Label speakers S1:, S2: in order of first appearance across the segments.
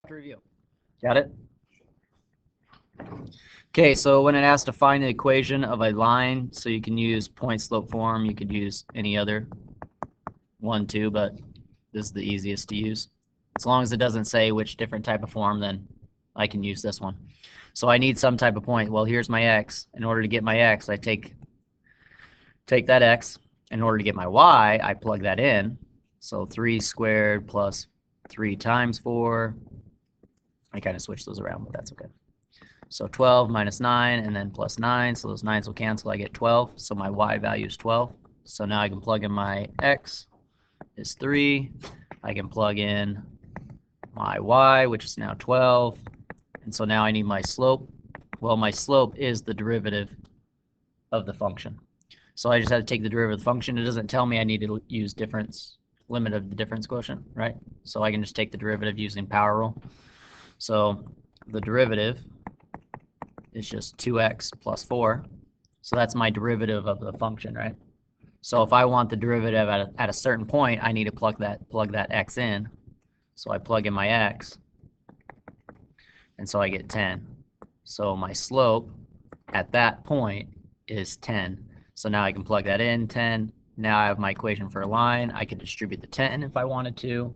S1: Review. Got it? Okay, so when it asks to find the equation of a line, so you can use point slope form, you could use any other one too, but this is the easiest to use. As long as it doesn't say which different type of form, then I can use this one. So I need some type of point. Well, here's my x. In order to get my x, I take that x. In order to get my y, I plug that in. So 3 squared plus 3 times 4. I kind of switch those around, but that's okay. So 12 minus 9 and then plus 9. So those 9s will cancel. I get 12. So my y value is 12. So now I can plug in my x is 3. I can plug in my y, which is now 12. And so now I need my slope. Well, my slope is the derivative of the function. So I just have to take the derivative of the function. It doesn't tell me I need to use difference, limit of the difference quotient, right? So I can just take the derivative using power rule. So the derivative is just 2x plus 4. So that's my derivative of the function, right? So if I want the derivative at a certain point, I need to plug that x in. So I plug in my x, and so I get 10. So my slope at that point is 10. So now I can plug that in, 10. Now I have my equation for a line. I could distribute the 10 if I wanted to,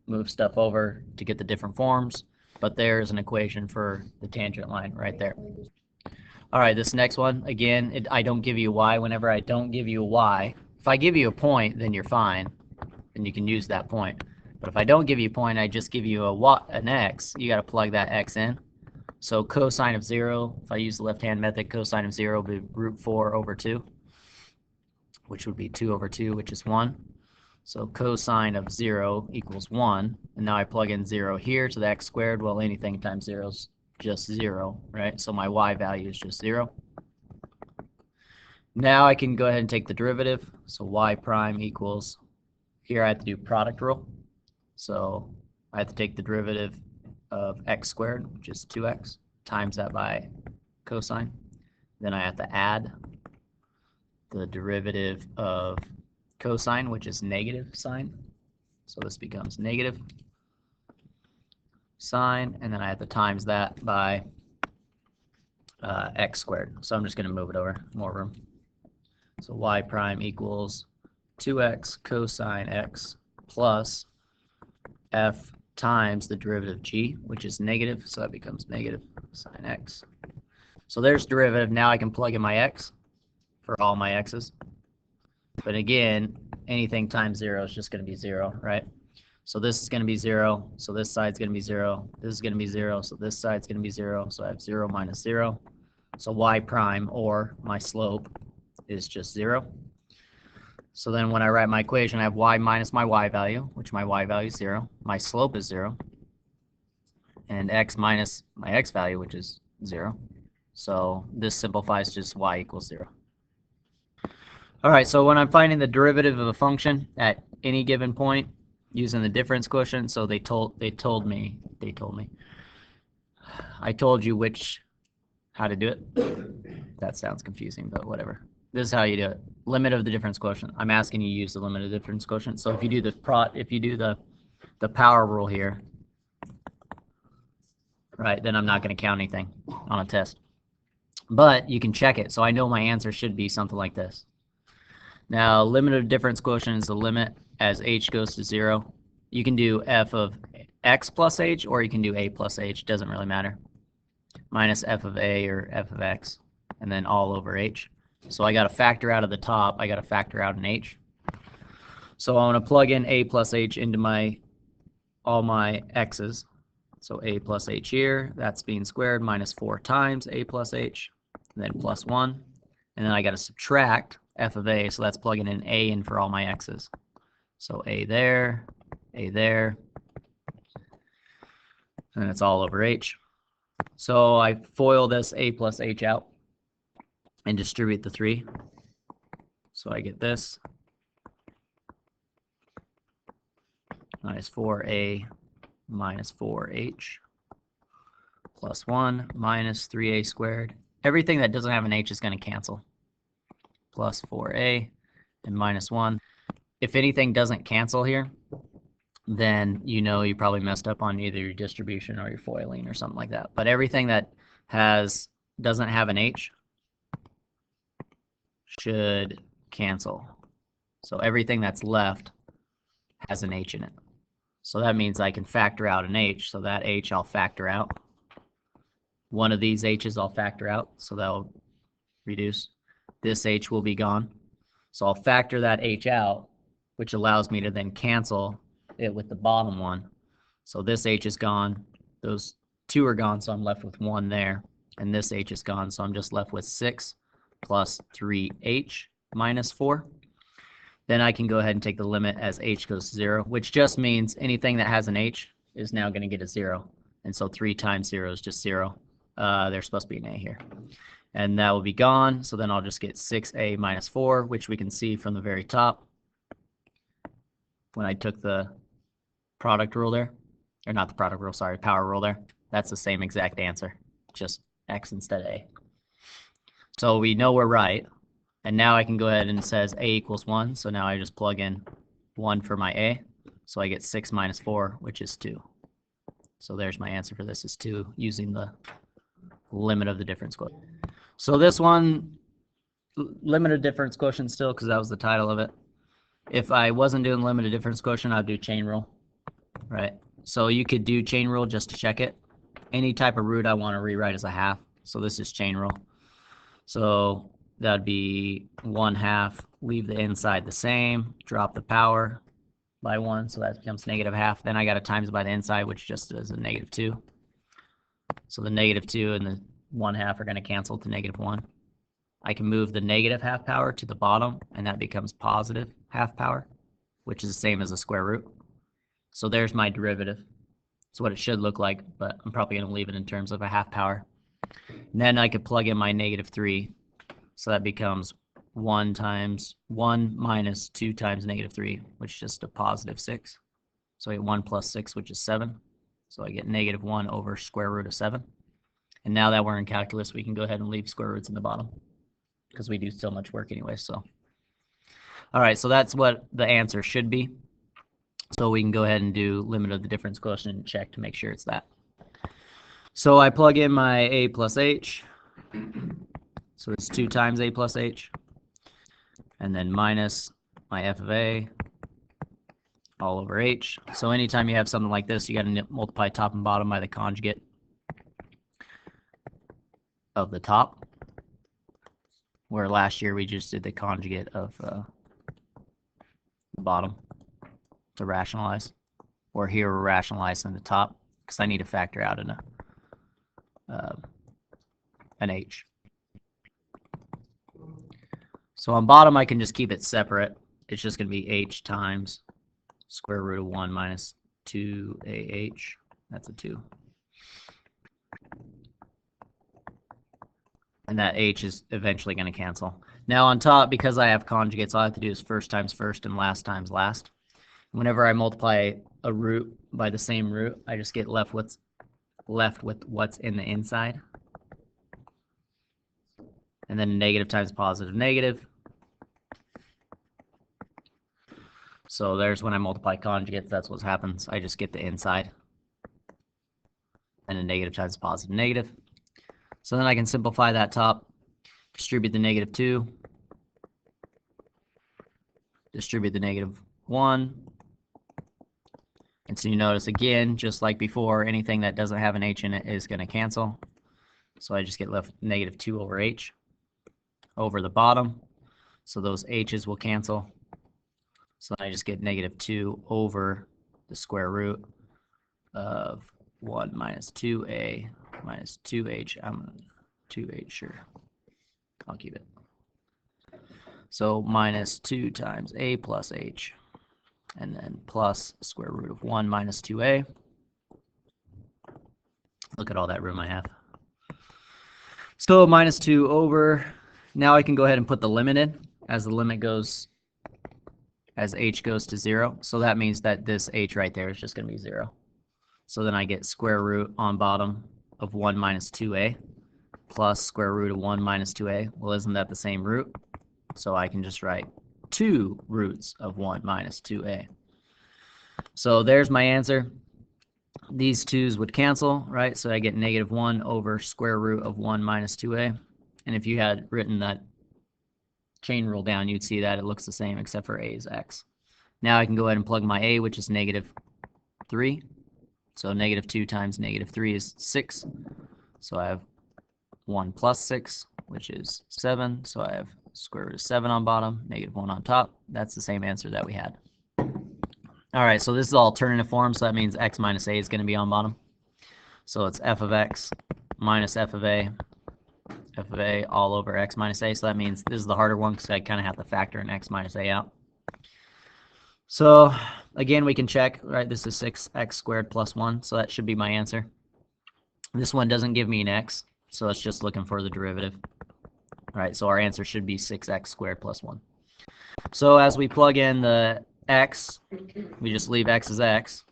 S1: move stuff over to get the different forms. But there's an equation for the tangent line right there. All right, this next one, again, I don't give you a y. Whenever I don't give you a y, if I give you a point, then you're fine, and you can use that point. But if I don't give you a point, I just give you an x, you got to plug that x in. So cosine of 0, if I use the left-hand method, cosine of 0 would be root 4 over 2, which would be 2 over 2, which is 1. So cosine of 0 equals 1. And now I plug in 0 here to the x squared. Well, anything times 0 is just 0, right? So my y value is just 0. Now I can go ahead and take the derivative. So y prime equals, here I have to do product rule. So I have to take the derivative of x squared, which is 2x, times that by cosine. Then I have to add the derivative of cosine, which is negative sine. So this becomes negative sine, and then I have to times that by x squared. So I'm just going to move it over, more room. So y prime equals 2x cosine x plus f times the derivative of g, which is negative, so that becomes negative sine x. So there's derivative. Now I can plug in my x for all my x's. But again, anything times 0 is just going to be 0, right? So this is going to be 0, so this side's going to be 0, this is going to be 0, so this side's going to be 0, so I have 0 minus 0. So y prime, or my slope, is just 0. So then when I write my equation, I have y minus my y value, which my y value is 0. My slope is 0. And x minus my x value, which is 0. So this simplifies just y equals 0. All right, so when I'm finding the derivative of a function at any given point using the difference quotient, so I told you how to do it. That sounds confusing, but whatever. This is how you do it. Limit of the difference quotient. I'm asking you to use the limit of the difference quotient. So if you do the power rule here, right, then I'm not going to count anything on a test. But you can check it, so I know my answer should be something like this. Now, limit of difference quotient is the limit as h goes to 0. You can do f of x plus h, or you can do a plus h. Doesn't really matter. Minus f of a or f of x, and then all over h. So I got to factor out of the top. I got to factor out an h. So I want to plug in a plus h into all my x's. So a plus h here, that's being squared, minus 4 times a plus h, and then plus 1. And then I got to subtract f of a, so that's plugging in a in for all my x's. So a there, and it's all over h. So I FOIL this a plus h out and distribute the 3. So I get this. Minus 4a minus 4h plus 1 minus 3a squared. Everything that doesn't have an h is going to cancel. Plus 4a and minus 1. If anything doesn't cancel here, then you know you probably messed up on either your distribution or your foiling or something like that. But everything that doesn't have an H should cancel. So everything that's left has an H in it. So that means I can factor out an H, so that H I'll factor out. One of these H's I'll factor out, so that'll reduce. This H will be gone. So I'll factor that H out, which allows me to then cancel it with the bottom one. So this H is gone, those two are gone, so I'm left with one there, and this H is gone, so I'm just left with 6 plus 3H minus 4. Then I can go ahead and take the limit as H goes to 0, which just means anything that has an H is now going to get a 0. And so 3 times 0 is just 0. There's supposed to be an A here. And that will be gone, so then I'll just get 6A minus 4, which we can see from the very top when I took the product rule there. Or not the product rule, sorry, power rule there. That's the same exact answer, just X instead of A. So we know we're right. And now I can go ahead and it says A equals 1, so now I just plug in 1 for my A. So I get 6 minus 4, which is 2. So there's my answer for this, is 2, using the limit of the difference quotient. So this one, limited difference quotient still, because that was the title of it. If I wasn't doing limited difference quotient, I'd do chain rule, right? So you could do chain rule just to check it. Any type of root I want to rewrite as a half, so this is chain rule. So that'd be 1/2, leave the inside the same, drop the power by 1, so that becomes -1/2. Then I got to times by the inside, which just is a -2. So the -2 and the 1/2 are going to cancel to -1. I can move the -1/2 power to the bottom, and that becomes +1/2 power, which is the same as a square root. So there's my derivative. That's what it should look like, but I'm probably going to leave it in terms of a 1/2 power. And then I could plug in my -3. So that becomes 1 times 1 minus 2 times -3, which is just a +6. So I get 1 plus 6, which is 7. So I get -1 over square root of 7. And now that we're in calculus, we can go ahead and leave square roots in the bottom, because we do so much work anyway. So, all right, so that's what the answer should be. So we can go ahead and do limit of the difference quotient and check to make sure it's that. So I plug in my A plus H. So it's 2 times A plus H. And then minus my F of A all over H. So anytime you have something like this, you got to multiply top and bottom by the conjugate of the top. Where last year we just did the conjugate of the bottom to rationalize. Or here we're rationalizing the top, because I need to factor out an H. So on bottom, I can just keep it separate. It's just going to be H times square root of 1 minus 2AH. That's a 2. And that H is eventually going to cancel. Now on top, because I have conjugates, all I have to do is first times first and last times last. Whenever I multiply a root by the same root, I just get left with what's in the inside. And then negative times positive negative. So there's when I multiply conjugates, that's what happens. I just get the inside. And a negative times positive negative. So then I can simplify that top, distribute the -2, distribute the -1. And so you notice again, just like before, anything that doesn't have an H in it is going to cancel. So I just get left -2 over H over the bottom. So those H's will cancel. So I just get -2 over the square root of 1 minus 2A minus 2H. I'm 2H, sure. I'll keep it. So minus 2 times A plus H. And then plus square root of 1 minus 2A. Look at all that room I have. So minus 2 over. Now I can go ahead and put the limit in as the limit goes, as H goes to 0. So that means that this H right there is just going to be 0. So then I get square root on bottom of 1 minus 2A plus square root of 1 minus 2A. Well, isn't that the same root? So I can just write 2 roots of 1 minus 2A. So there's my answer. These 2's would cancel, right? So I get -1 over square root of 1 minus 2a. And if you had written that chain rule down, you'd see that it looks the same except for a is x. Now I can go ahead and plug my a, which is -3. So -2 times -3 is 6. So I have 1 plus 6, which is 7. So I have square root of 7 on bottom, -1 on top. That's the same answer that we had. All right, so this is alternative form, so that means x minus a is going to be on bottom. So it's f of x minus f of a all over x minus a. So that means this is the harder one because I kind of have to factor in x minus a out. So again, we can check, right? This is 6x squared plus 1, so that should be my answer. This one doesn't give me an x, so it's just looking for the derivative. All right, so our answer should be 6x squared plus 1. So as we plug in the x, we just leave x as x,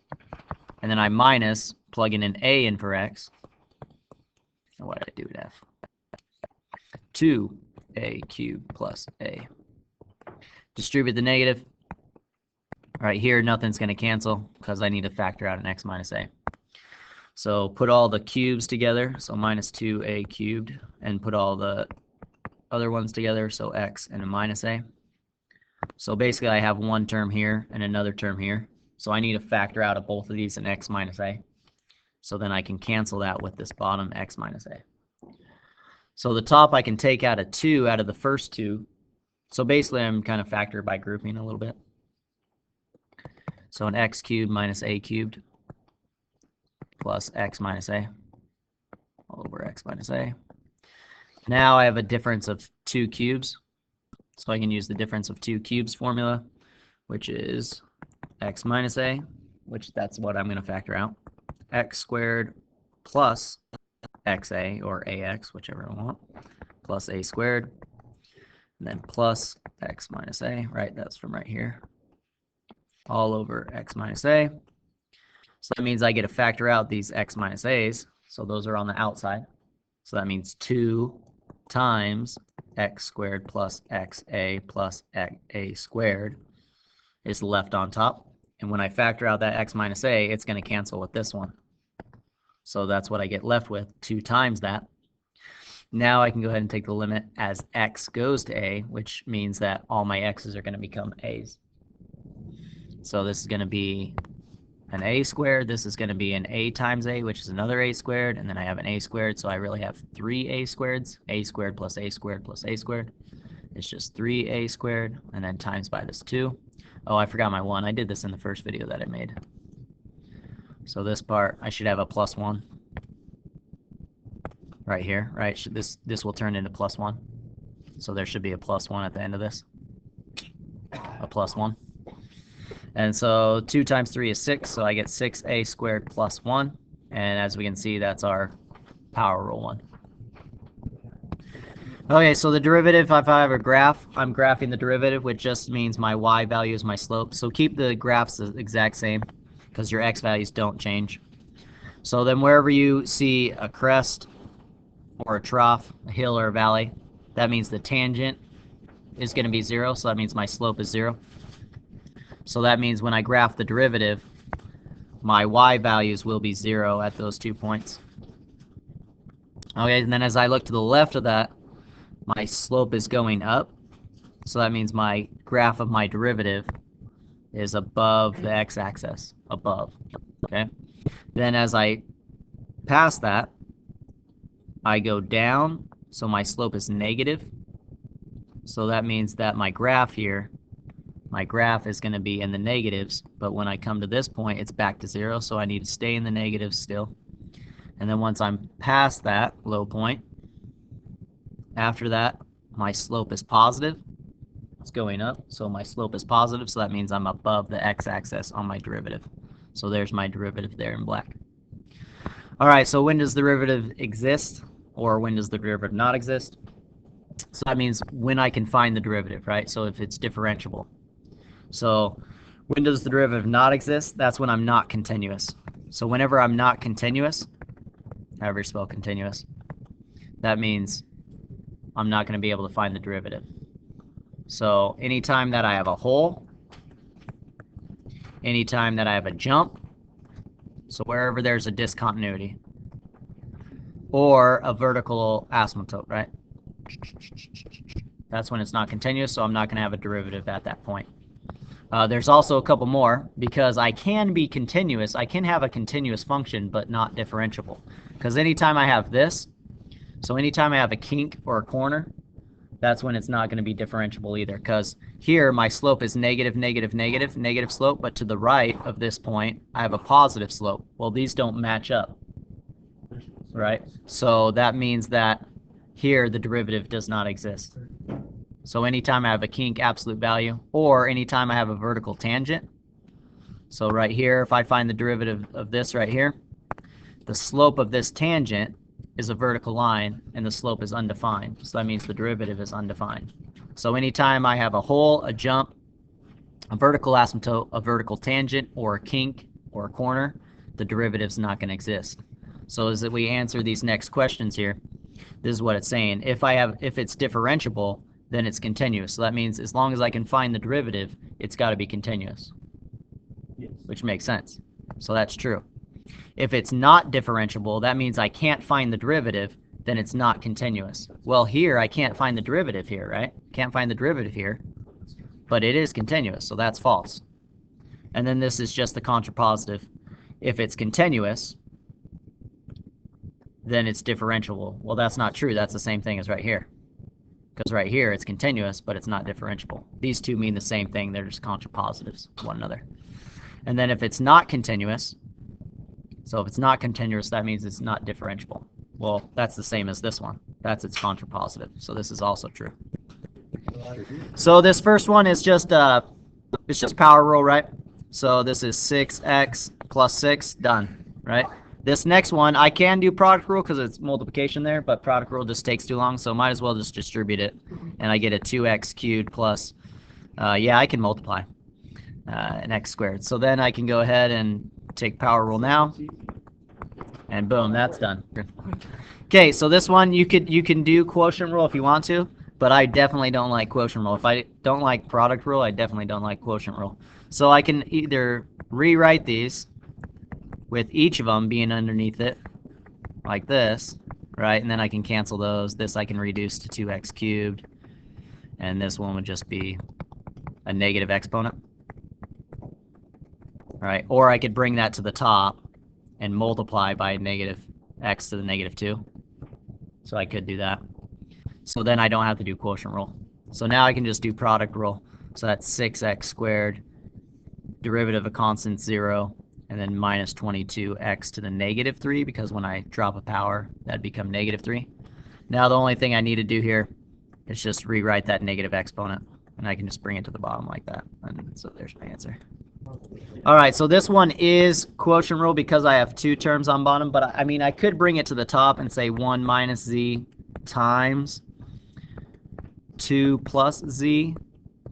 S1: and then I minus plugging in a in for x. What did I do with f? 2a cubed plus a. Distribute the negative. Right here, nothing's going to cancel because I need to factor out an x minus a. So put all the cubes together, so minus 2a cubed, and put all the other ones together, so x and a minus a. So basically I have one term here and another term here. So I need to factor out of both of these an x minus a. So then I can cancel that with this bottom x minus a. So the top I can take out a 2 out of the first two. So basically I'm kind of factored by grouping a little bit. So an x cubed minus a cubed plus x minus a all over x minus a. Now I have a difference of 2 cubes. So I can use the difference of 2 cubes formula, which is x minus a, which that's what I'm going to factor out, x squared plus xa, or ax, whichever I want, plus a squared, and then plus x minus a, right? That's from right here, all over x minus a. So that means I get to factor out these x minus a's, so those are on the outside. So that means 2 times x squared plus xa plus a squared is left on top. And when I factor out that x minus a, it's going to cancel with this one. So that's what I get left with, 2 times that. Now I can go ahead and take the limit as x goes to a, which means that all my x's are going to become a's. So this is going to be an a squared. This is going to be an a times a, which is another a squared. And then I have an a squared. So I really have 3 a squareds. A squared plus a squared plus a squared. It's just 3a squared. And then times by this 2. Oh, I forgot my 1. I did this in the first video that I made. So this part, I should have a plus 1 right here, right? This will turn into plus 1. So there should be a plus 1 at the end of this. A plus 1. And so 2 times 3 is 6, so I get 6a squared plus 1. And as we can see, that's our power rule 1. Okay, so the derivative, if I have a graph, I'm graphing the derivative, which just means my y value is my slope. So keep the graphs the exact same, because your x values don't change. So then wherever you see a crest or a trough, a hill or a valley, that means the tangent is going to be 0, so that means my slope is 0. So that means when I graph the derivative, my y values will be 0 at those 2 points. Okay, and then as I look to the left of that, my slope is going up. So that means my graph of my derivative is above the x-axis, above. Okay. Then as I pass that, I go down, so my slope is negative. So that means that my graph here, my graph is going to be in the negatives, but when I come to this point, it's back to 0, so I need to stay in the negatives still. And then once I'm past that low point, after that, my slope is positive. It's going up, so my slope is positive, so that means I'm above the x-axis on my derivative. So there's my derivative there in black. All right, so when does the derivative exist, or when does the derivative not exist? So that means when I can find the derivative, right? So if it's differentiable. So when does the derivative not exist? That's when I'm not continuous. So whenever I'm not continuous, however you spell continuous, that means I'm not going to be able to find the derivative. So anytime that I have a hole, anytime that I have a jump, so wherever there's a discontinuity, or a vertical asymptote, right? That's when it's not continuous, so I'm not going to have a derivative at that point. There's also a couple more, because I can be continuous. I can have a continuous function, but not differentiable. Because anytime I have this, so anytime I have a kink or a corner, that's when it's not going to be differentiable either. Because here, my slope is negative, negative, negative, negative slope, but to the right of this point, I have a positive slope. Well, these don't match up, right? So that means that here, the derivative does not exist. So anytime I have a kink absolute value, or anytime I have a vertical tangent, so right here, if I find the derivative of this right here, the slope of this tangent is a vertical line, and the slope is undefined. So that means the derivative is undefined. So anytime I have a hole, a jump, a vertical asymptote, a vertical tangent, or a kink, or a corner, the derivative's not going to exist. So as we answer these next questions here, this is what it's saying. If it's differentiable, then it's continuous. So that means as long as I can find the derivative, it's got to be continuous, which makes sense. So that's true. If it's not differentiable, that means I can't find the derivative, then it's not continuous. Well, here I can't find the derivative here, right? Can't find the derivative here, but it is continuous, so that's false. And then this is just the contrapositive. If it's continuous, then it's differentiable. Well, that's not true. That's the same thing as right here. Because right here it's continuous, but it's not differentiable. These two mean the same thing. They're just contrapositives to one another. And then if it's not continuous, so if it's not continuous, that means it's not differentiable. Well, that's the same as this one. That's its contrapositive. So this is also true. So this first one is just it's just power rule, right? So this is 6x plus 6, done, right? This next one, I can do product rule because it's multiplication there, but product rule just takes too long, so might as well just distribute it. And I get a 2x cubed plus, yeah, I can multiply an x squared. So then I can go ahead and take power rule now, and boom, that's done. Okay, so this one you can do quotient rule if you want to, but I definitely don't like quotient rule. If I don't like product rule, I definitely don't like quotient rule. So I can either rewrite these with each of them being underneath it like this, right? And then I can cancel those. This I can reduce to 2x cubed, and this one would just be a negative exponent. Right, or I could bring that to the top and multiply by negative x to the negative 2. So I could do that. So then I don't have to do quotient rule. So now I can just do product rule. So that's 6x squared, derivative of constant 0, and then minus 22x to the negative 3, because when I drop a power, that'd become negative 3. Now the only thing I need to do here is just rewrite that negative exponent, and I can just bring it to the bottom like that. And so there's my answer. All right, so this one is quotient rule because I have two terms on bottom, but I mean, I could bring it to the top and say 1 minus z times 2 plus z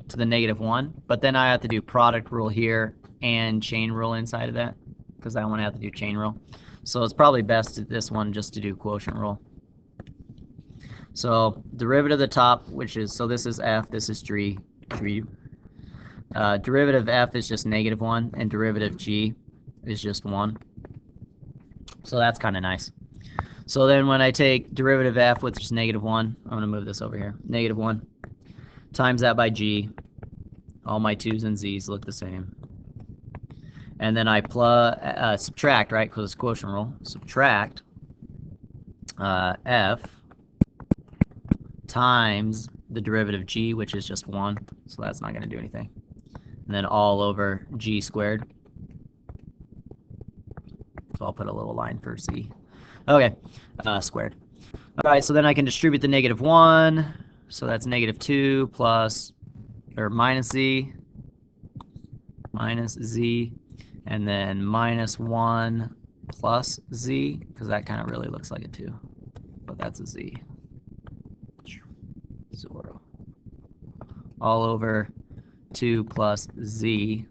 S1: to the negative 1, but then I have to do product rule here and chain rule inside of that because I don't want to have to do chain rule. So it's probably best at this one just to do quotient rule. So derivative of the top, which is, so this is f, this is g. Derivative of f is just negative 1, and derivative g is just 1. So that's kind of nice. So then when I take derivative f, which is negative 1, I'm going to move this over here, negative 1, times that by g. All my 2's and z's look the same. And then I subtract, right, because it's quotient rule. Subtract f times the derivative g, which is just 1, so that's not going to do anything. And then all over g squared. So I'll put a little line for z. Okay, squared. All right, so then I can distribute the negative 1. So that's negative 2 plus, or minus z, and then minus 1 plus z, because that kind of really looks like a 2. But that's a z. 0. All over 2 plus z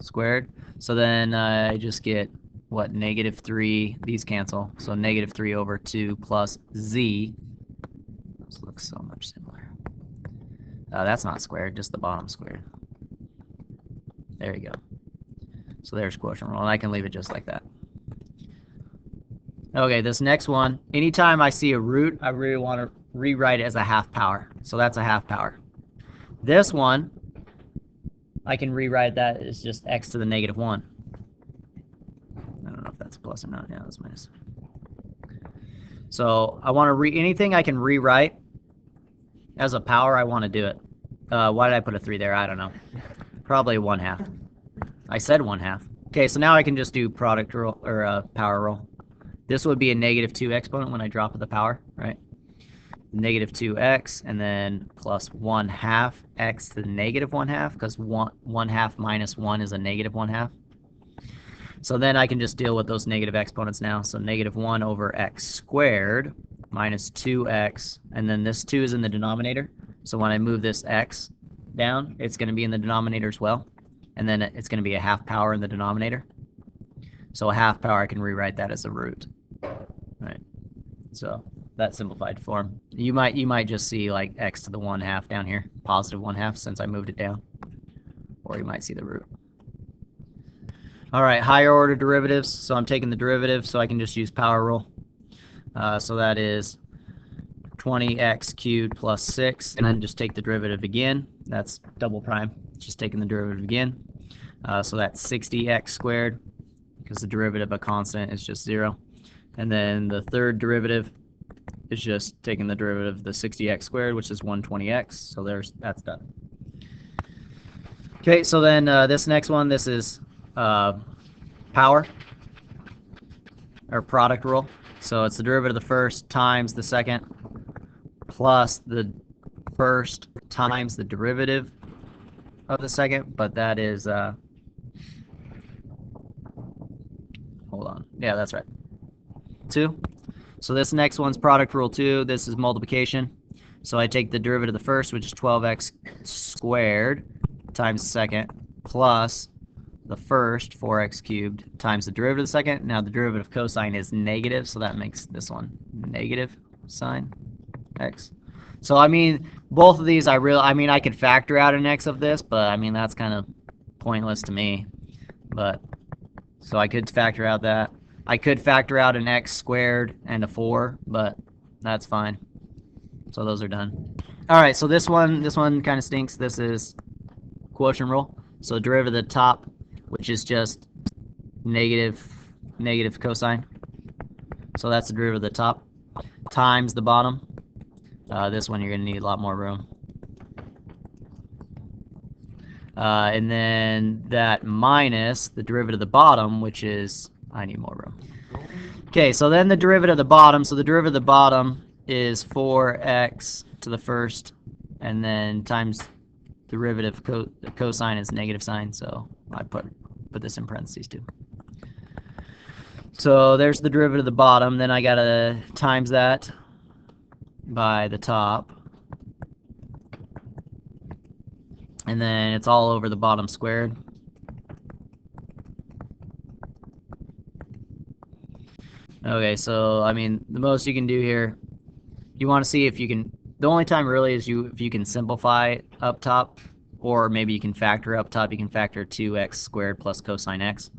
S1: squared. So then I just get, what, negative 3. These cancel. So negative 3 over 2 plus z. This looks so much similar. That's not squared, just the bottom squared. There you go. So there's quotient rule, and I can leave it just like that. Okay, this next one, anytime I see a root, I really want to rewrite it as a half power. So that's a half power. This one, I can rewrite that as just x to the negative 1. I don't know if that's plus or not. Yeah, that's minus. So I want to anything I can rewrite as a power, I want to do it. Why did I put a 3 there? I don't know. Probably 1/2. I said 1/2. Okay, so now I can just do product rule or power rule. This would be a negative 2 exponent when I drop the power, right? Negative 2x, and then plus 1/2 x to the negative 1/2, because 1/2 minus 1 is a negative 1/2. So then I can just deal with those negative exponents now. So negative 1 over x squared minus 2x, and then this 2 is in the denominator. So when I move this x down, it's going to be in the denominator as well. And then it's going to be a half power in the denominator. So a half power, I can rewrite that as a root. Right. So that simplified form. You might just see like x to the 1/2 down here, positive 1/2, since I moved it down. Or you might see the root. All right, higher order derivatives. So I'm taking the derivative, so I can just use power rule. So that is 20x cubed plus 6, and then just take the derivative again. That's double prime. Just taking the derivative again. So that's 60x squared, because the derivative of constant is just 0. And then the third derivative is just taking the derivative of the 60x squared, which is 120x. So that's done. Okay, so then this next one, this is power, or product rule. So it's the derivative of the first times the second plus the first times the derivative of the second, but that is, hold on, yeah, that's right, 2. So this next one's product rule 2. This is multiplication. So I take the derivative of the first, which is 12x squared times the second, plus the first, 4x cubed, times the derivative of the second. Now the derivative of cosine is negative, so that makes this one negative sine x. So I mean, both of these, I could factor out an x of this, but I mean, that's kind of pointless to me. But so I could factor out that. I could factor out an x squared and a 4, but that's fine. So those are done. All right, so this one kind of stinks. This is quotient rule. So derivative of the top, which is just negative cosine. So that's the derivative of the top times the bottom. This one you're going to need a lot more room. And then that minus the derivative of the bottom, which is, I need more room. Okay, so then the derivative of the bottom. So the derivative of the bottom is 4x to the first, and then times derivative cosine is negative sine. So I put this in parentheses too. So there's the derivative of the bottom. Then I gotta times that by the top. And then it's all over the bottom squared. Okay, so I mean, the most you can do here, you want to see if you can, the only time really is if you can simplify up top, or maybe you can factor up top. You can factor 2x squared plus cosine x.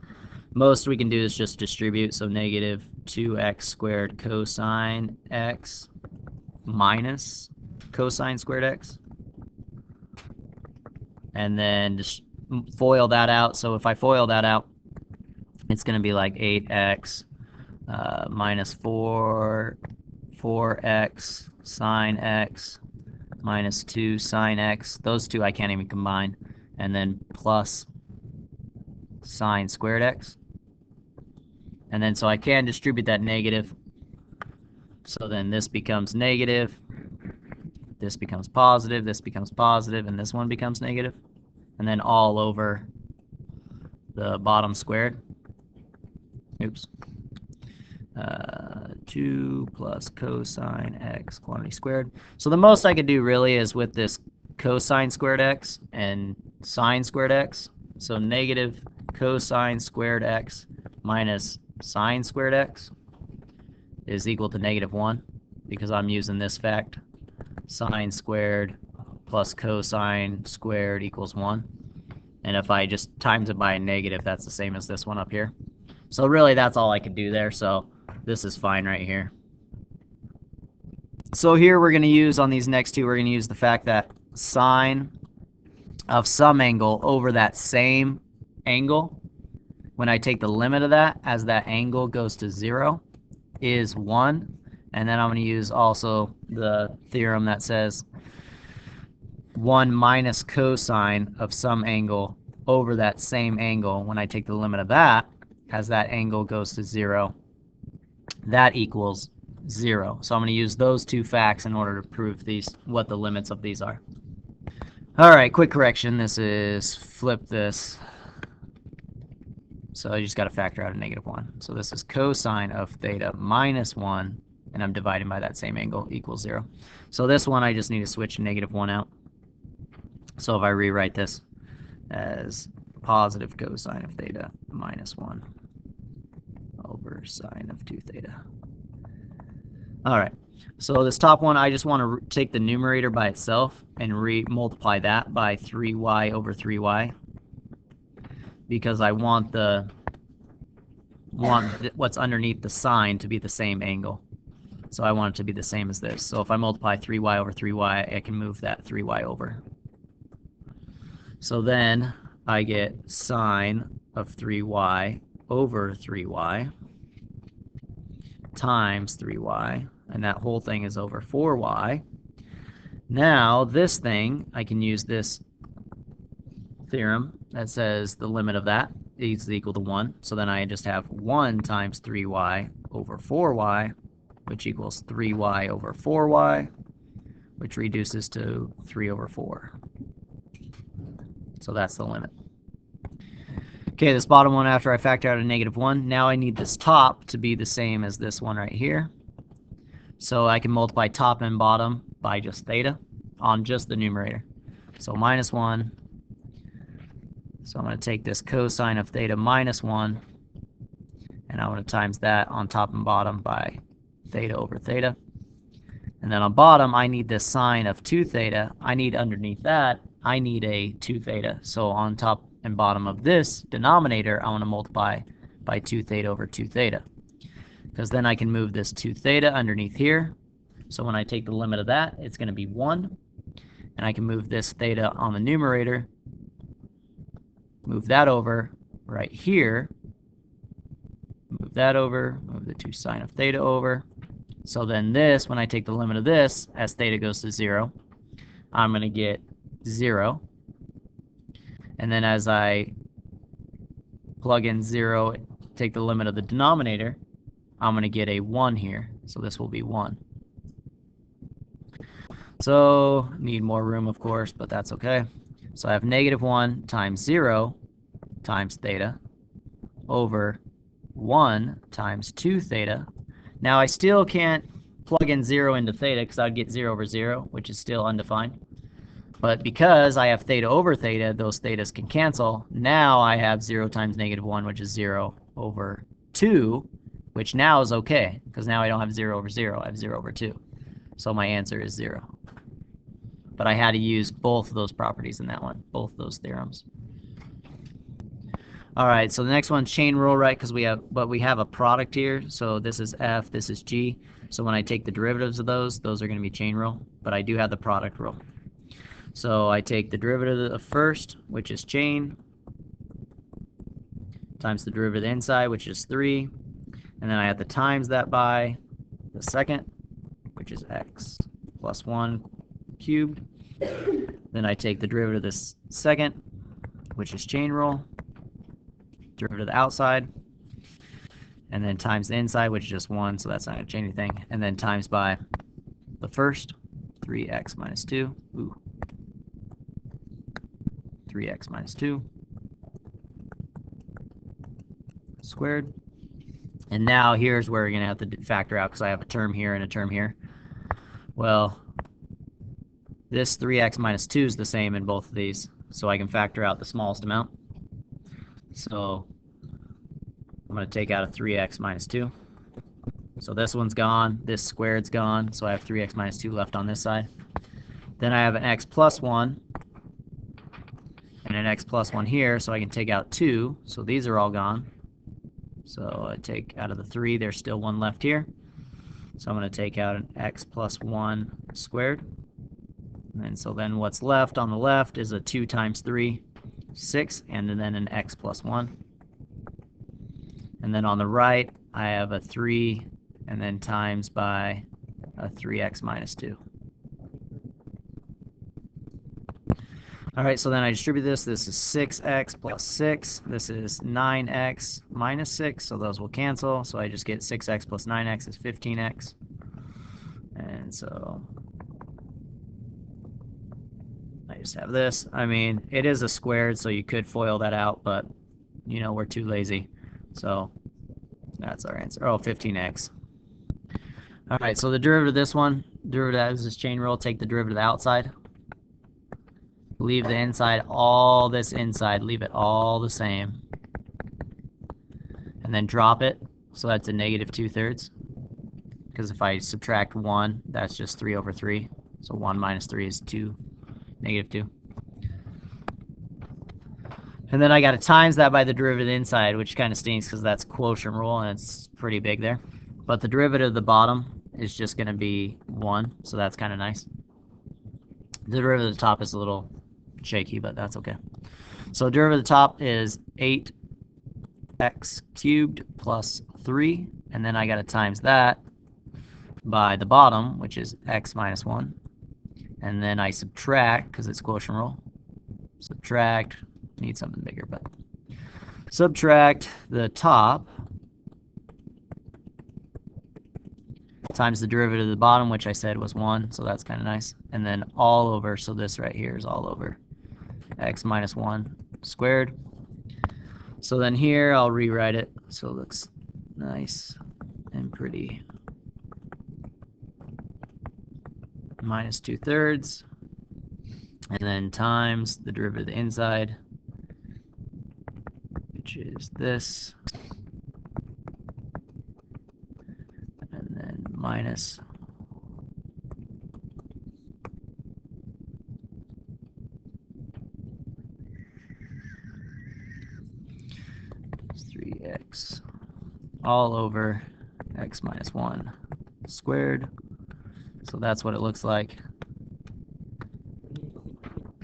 S1: Most we can do is just distribute, so negative 2x squared cosine x minus cosine squared x. And then just FOIL that out. So if I FOIL that out, it's going to be like 8x minus 4x sine x minus 2 sine x. Those two I can't even combine. And then plus sine squared x. And then so I can distribute that negative. So then this becomes negative. This becomes positive. This becomes positive. And this one becomes negative. And then all over the bottom squared. Oops. 2 plus cosine x quantity squared. So the most I could do really is with this cosine squared x and sine squared x. So negative cosine squared x minus sine squared x is equal to negative 1, because I'm using this fact. Sine squared plus cosine squared equals 1. And if I just times it by a negative, that's the same as this one up here. So really, that's all I could do there. So this is fine right here. So here we're going to use, on these next two, we're going to use the fact that sine of some angle over that same angle, when I take the limit of that as that angle goes to 0, is 1. And then I'm going to use also the theorem that says 1 minus cosine of some angle over that same angle, when I take the limit of that as that angle goes to 0, that equals 0. So I'm going to use those two facts in order to prove what the limits of these are. All right, quick correction. This is flip this. So I just got to factor out a -1. So this is cosine of theta minus 1, and I'm dividing by that same angle, equals 0. So this one I just need to switch -1 out. So if I rewrite this as positive cosine of theta minus 1 over sine of 2 theta. All right, so this top one, I just want to take the numerator by itself and multiply that by 3y over 3y, because I want what's underneath the sine to be the same angle. So I want it to be the same as this. So if I multiply 3y over 3y, I can move that 3y over. So then I get sine of 3y over 3y times 3y, and that whole thing is over 4y. Now this thing, I can use this theorem that says the limit of that is equal to 1. So then I just have 1 times 3y over 4y, which equals 3y over 4y, which reduces to 3 over 4. So that's the limit. Okay, this bottom one, after I factor out a -1, now I need this top to be the same as this one right here. So I can multiply top and bottom by just theta on just the numerator. So -1. So I'm going to take this cosine of theta minus 1, and I'm going to times that on top and bottom by theta over theta. And then on bottom, I need this sine of 2 theta. I need underneath that, I need a 2 theta. So on top and bottom of this denominator, I want to multiply by 2 theta over 2 theta. Because then I can move this 2 theta underneath here. So when I take the limit of that, it's going to be 1. And I can move this theta on the numerator, move that over right here, move that over, move the 2 sine of theta over. So then this, when I take the limit of this, as theta goes to 0, I'm going to get 0. And then as I plug in 0, take the limit of the denominator, I'm going to get a 1 here. So this will be 1. So need more room, of course, but that's okay. So I have -1 times 0 times theta over 1 times 2 theta. Now I still can't plug in 0 into theta because I'd get 0 over 0, which is still undefined. But because I have theta over theta, those thetas can cancel. Now I have 0 times -1, which is 0 over 2, which now is okay, because now I don't have 0 over 0, I have 0 over 2. So my answer is 0. But I had to use both of those properties in that one, both those theorems. All right, so the next one's chain rule, right? Because we have a product here. So this is F, this is G. So when I take the derivatives of those are going to be chain rule. But I do have the product rule. So I take the derivative of first, which is chain, times the derivative of the inside, which is 3. And then I have to times that by the second, which is x plus 1 cubed. Then I take the derivative of this second, which is chain rule, derivative of the outside, and then times the inside, which is just 1, so that's not going to change anything, and then times by the first, 3x minus 2, 3x minus 2 squared. And now here's where we're going to have to factor out, because I have a term here and a term here. Well, this 3x minus 2 is the same in both of these, so I can factor out the smallest amount. So I'm going to take out a 3x minus 2. So this one's gone, this squared's gone, so I have 3x minus 2 left on this side. Then I have an x plus 1 and an an x plus 1 here, so I can take out 2. So these are all gone. So I take out of the 3, there's still 1 left here. So I'm going to take out an x plus 1 squared. And so then what's left on the left is a 2 times 3, 6, and then an x plus 1. And then on the right, I have a 3, and then times by a 3x minus 2. All right, so then I distribute this. This is 6x plus 6. This is 9x minus 6, so those will cancel. So I just get 6x plus 9x is 15x. And so I just have this. I mean, it is a squared, so you could FOIL that out, but, you know, we're too lazy. So that's our answer. Oh, 15x. All right, so the derivative of this one, derivative is this chain rule. Take the derivative outside. Leave the inside, all this inside, leave it all the same. And then drop it, so that's a negative 2/3. Because if I subtract 1, that's just 3 over 3. So 1 minus 3 is 2, negative 2. And then I got to times that by the derivative inside, which kind of stinks because that's quotient rule, and it's pretty big there. But the derivative of the bottom is just going to be 1, so that's kind of nice. The derivative of the top is a little shaky, but that's okay. So the derivative of the top is 8x cubed plus 3, and then I got to times that by the bottom, which is x minus 1. And then I subtract, because it's quotient rule. Subtract, need something bigger, but subtract the top times the derivative of the bottom, which I said was 1, so that's kind of nice. And then all over, so this right here is all over x minus 1 squared. So then here I'll rewrite it so it looks nice and pretty. Minus 2/3, and then times the derivative of the inside, which is this, and then minus 3x all over x minus 1 squared. So that's what it looks like.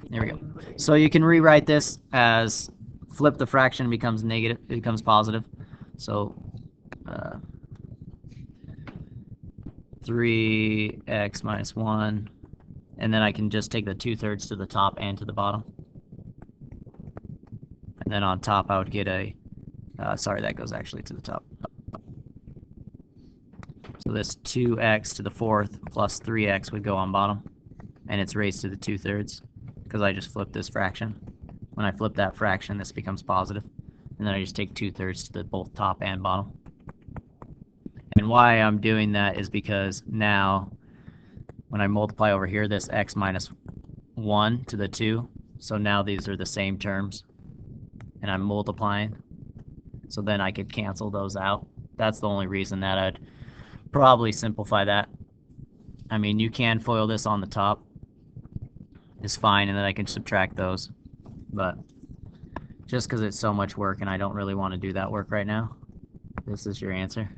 S1: There we go. So you can rewrite this as flip the fraction, becomes negative, it becomes positive. So 3x minus 1, and then I can just take the 2/3 to the top and to the bottom. And then on top I would get a, sorry, that goes actually to the top. So this 2x to the 4th plus 3x would go on bottom, and it's raised to the 2/3 because I just flipped this fraction. When I flip that fraction, this becomes positive, and then I just take 2/3 to the both top and bottom. And why I'm doing that is because now when I multiply over here, this x minus 1 to the 2, so now these are the same terms, and I'm multiplying, so then I could cancel those out. That's the only reason that I'd probably simplify that. I mean, you can FOIL this on the top, it's fine, and then I can subtract those, but just because it's so much work and I don't really want to do that work right now, this is your answer.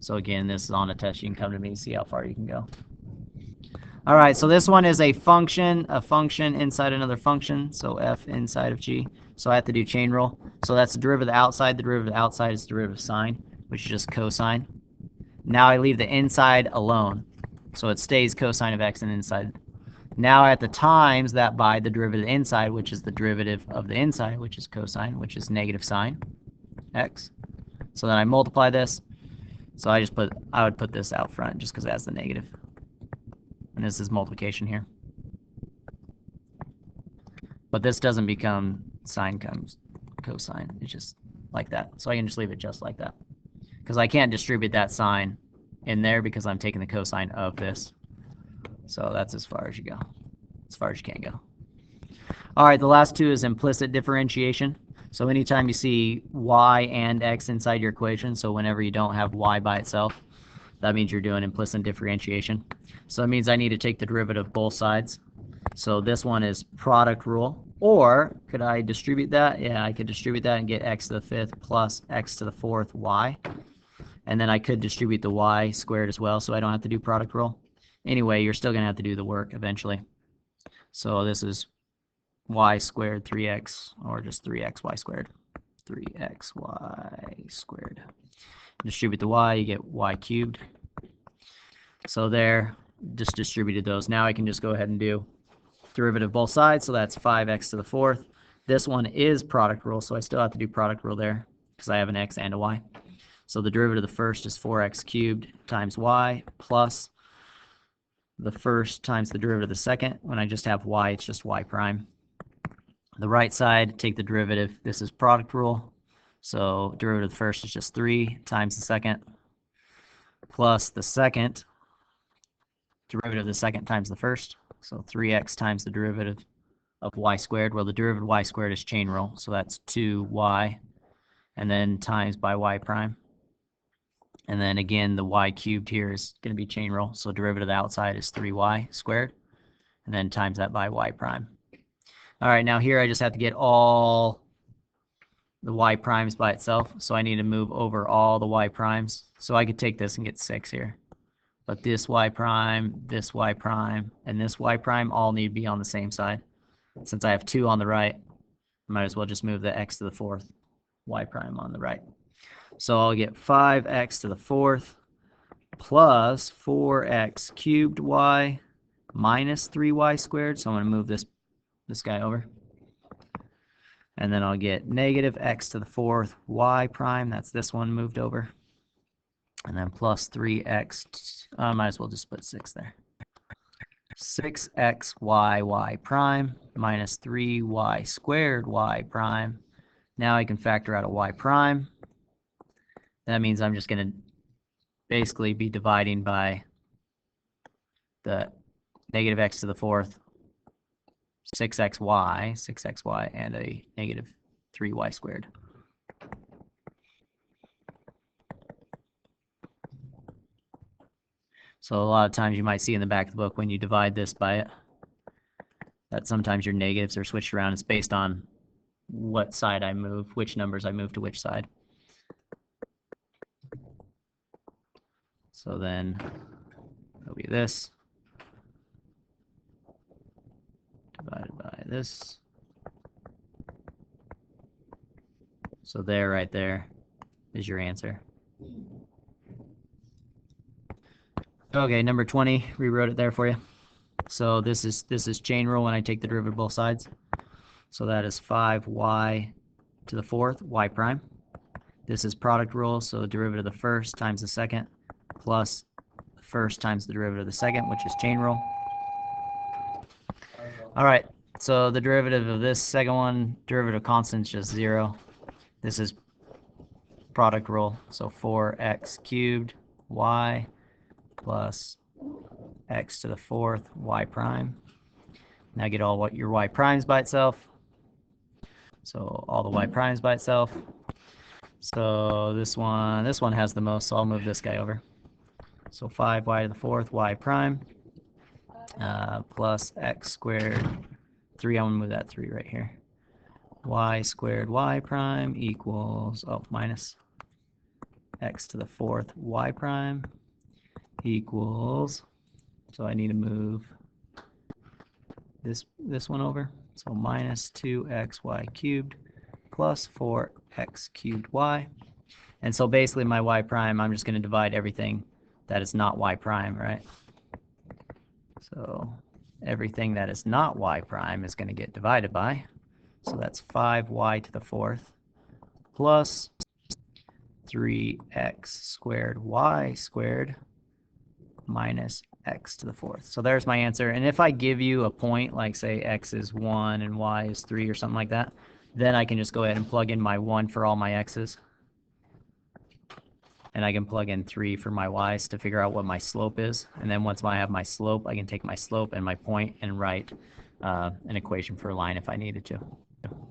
S1: So again, this is on a test. You can come to me and see how far you can go. All right, so this one is a function inside another function, so f inside of g. So I have to do chain rule. So that's the derivative of the outside. The derivative of the outside is the derivative of sine, which is just cosine. Now I leave the inside alone, so it stays cosine of x and inside. Now I have to times that by the derivative of the inside, which is the derivative of the inside, which is cosine, which is negative sine x. So then I multiply this. So I would put this out front just because it has the negative. And this is multiplication here. But this doesn't become sine comes cosine. It's just like that. So I can just leave it just like that, because I can't distribute that sign in there because I'm taking the cosine of this. So that's as far as you go, as far as you can go. All right, the last two is implicit differentiation. So anytime you see y and x inside your equation, so whenever you don't have y by itself, that means you're doing implicit differentiation. So it means I need to take the derivative of both sides. So this one is product rule. Or could I distribute that? Yeah, I could distribute that and get x to the fifth plus x to the fourth y. And then I could distribute the y squared as well, so I don't have to do product rule. Anyway, you're still going to have to do the work eventually. So this is y squared 3x, or just 3xy squared. 3xy squared. Distribute the y, you get y cubed. So there, just distributed those. Now I can just go ahead and do derivative both sides, so that's 5x to the fourth. This one is product rule, so I still have to do product rule there because I have an x and a y. So the derivative of the first is 4x cubed times y plus the first times the derivative of the second. When I just have y, it's just y prime. The right side, take the derivative. This is product rule. So derivative of the first is just 3 times the second plus the second derivative of the second times the first. So 3x times the derivative of y squared. Well, the derivative of y squared is chain rule, so that's 2y, and then times by y prime. And then again, the y cubed here is going to be chain rule, so derivative of the outside is 3y squared, and then times that by y prime. All right, now here I just have to get all the y primes by itself, so I need to move over all the y primes. So I could take this and get 6 here. But this y prime, and this y prime all need to be on the same side. Since I have 2 on the right, I might as well just move the x to the fourth y prime on the right. So I'll get 5x to the fourth plus 4x cubed y minus 3y squared. So I'm going to move this guy over. And then I'll get negative x to the fourth y prime. That's this one moved over. And then plus 3x. I might as well just put 6 there. 6xy y prime minus 3y squared y prime. Now I can factor out a y prime. That means I'm just going to basically be dividing by the negative x to the fourth, 6xy, and a negative 3y squared. So a lot of times you might see in the back of the book when you divide this by it, that sometimes your negatives are switched around. It's based on what side I move, which numbers I move to which side. So then it'll be this divided by this. So there, right there, is your answer. Okay, number 20, rewrote it there for you. So this is chain rule when I take the derivative of both sides. So that is 5y to the fourth, y prime. This is product rule, so derivative of the first times the second plus the first times the derivative of the second, which is chain rule. All right, so the derivative of this second one, derivative constant is just 0. This is product rule, so 4x cubed y plus x to the fourth y prime. Now get all what your y primes by itself. So all the y primes by itself. So this one has the most, so I'll move this guy over. So 5y to the fourth y prime plus x squared 3. I'm going to move that 3 right here. Y squared y prime equals, minus x to the fourth y prime equals, so I need to move this one over. So minus 2xy cubed plus 4x cubed y. And so basically my y prime, I'm just going to divide everything that is not y prime, right? So everything that is not y prime is going to get divided by. So that's 5y to the fourth plus 3x squared y squared minus x to the fourth. So there's my answer. And if I give you a point, like say x is 1 and y is 3 or something like that, then I can just go ahead and plug in my 1 for all my x's. And I can plug in 3 for my y's to figure out what my slope is. And then once I have my slope, I can take my slope and my point and write an equation for a line if I needed to.